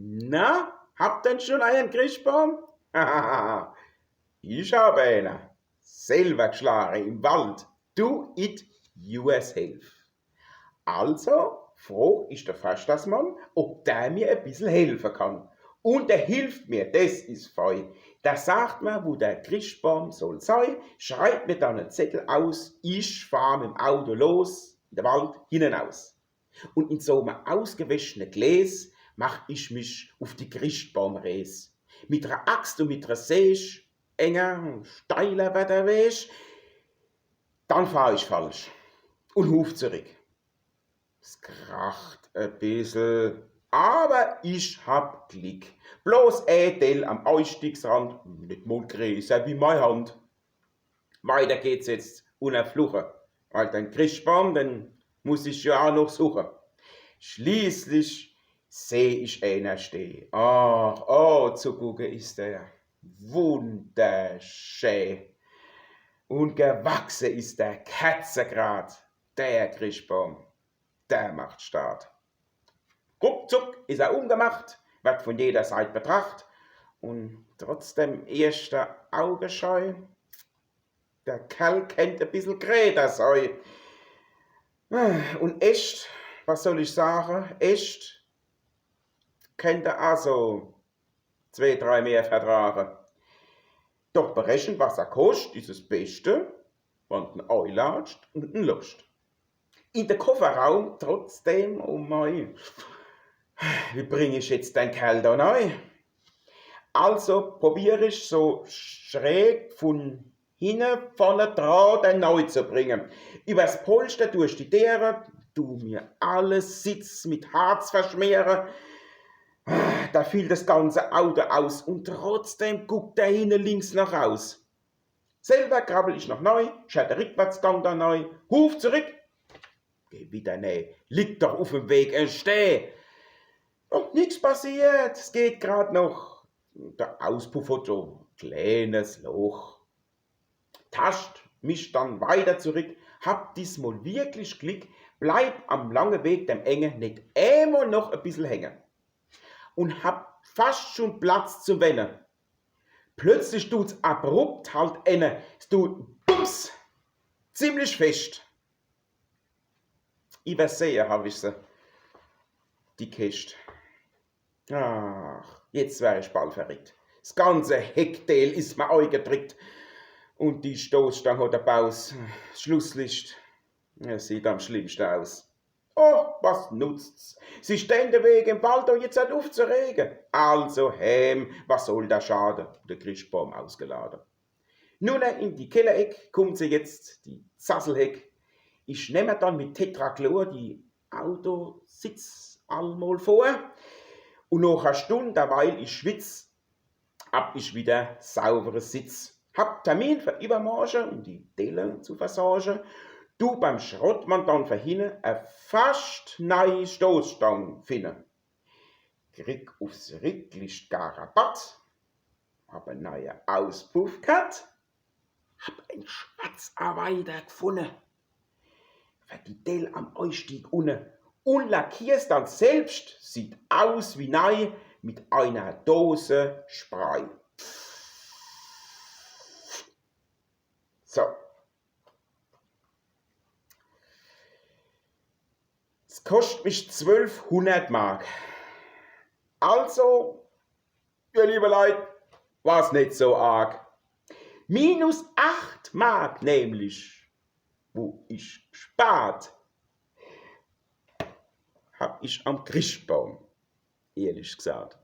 Na, habt denn schon einen Christbaum? Ich habe einen. Selber geschlagen im Wald. Do it yourself. Also frag ich der Förstersmann, ob der mir ein bisschen helfen kann. Und er hilft mir, das ist fein. Der sagt mir, wo der Christbaum soll sein, schreibt mir dann einen Zettel aus, ich fahre mit dem Auto los, in den Wald, hinaus. Und in so einem ausgewaschenen Gläs mach ich mich auf die Christbaumreise. Mit einer Axt und mit einer Säge, enger, steiler Wetterweg, dann fahre ich falsch und huf zurück. Es kracht ein bisschen, aber ich hab Glück. Bloß ein Teil am Einstiegsrand, nicht mal größer wie meine Hand. Weiter geht's jetzt ohne Fluche, weil den Christbaum, den muss ich ja auch noch suchen. Schließlich seh ich einer stehen. Ach, oh, zu gucken ist der wunderschön. Und gewachsen ist der Kerzengrad, der Christbaum. Der macht Start. Ruckzuck ist er umgemacht, wird von jeder Seite betrachtet und trotzdem erster Augenscheu. Der Kerl kennt ein bisschen Greta sein. Und echt, was soll ich sagen, echt kennt er auch so 2, 3 mehr vertragen. Doch berechnen, was er kostet, ist das Beste, wenn du ihn einlatscht und ihn lust. In den Kofferraum trotzdem, oh mein, wie bringe ich jetzt den Kerl da rein? Also probiere ich so schräg von hinten vorne dran den neu zu bringen. Übers Polster durch die Tiere, du mir alles Sitz mit Harz verschmieren. Da fiel das ganze Auto aus und trotzdem guckt der hinten links noch raus. Selber krabbel ich noch neu, schaut der Rückwärtsgang da neu, huf zurück. Geh wieder näh, liegt doch auf dem Weg, steh. Oh, nichts passiert, es geht grad noch. Der Auspuff hat so ein kleines Loch. Tascht mich dann weiter zurück, hab diesmal wirklich Glück, bleib am langen Weg dem Enge nicht einmal noch ein bisschen hängen. Und hab fast schon Platz zum Wennen. Plötzlich tut's abrupt halt inne, es tut bums, ziemlich fest. Übersehen hab ich sie, die Kiste. Ach, jetzt wär ich bald verrückt. Das ganze Heckteil ist mir eingedrückt. Und die Stoßstange hat der Baus. Das Schlusslicht, es sieht am schlimmsten aus. Oh, was nutzt's? Sie stehen den Weg im Wald und jetzt hat aufzuregen. Also, was soll der Schaden? Der Christbaum ausgeladen. Nun in die Kellereck kommt sie jetzt, die Zasselheck. Ich nehme dann mit Tetrachlor die Autositz allmal vor. Und nach einer Stunde, weil ich schwitz, hab ich wieder sauberes Sitz. Hab Termin für übermorgen, um die Delle zu versorgen. Du beim Schrottmann dann verhinne eine fast neue Stoßstange finden. Krieg aufs Rücklicht gar Rabatt. Hab einen neuen Auspuff gehabt. Hab ein Schwarzarbeiter gefunden. Für die Delle am Einstieg unten. Und lackier's dann selbst, sieht aus wie neu mit einer Dose Spray. So. Es kostet mich 1200 Mark. Also, ihr liebe Leute, war's nicht so arg. Minus 8 Mark nämlich, wo ich spart, hab ich am Christbaum, ehrlich gesagt.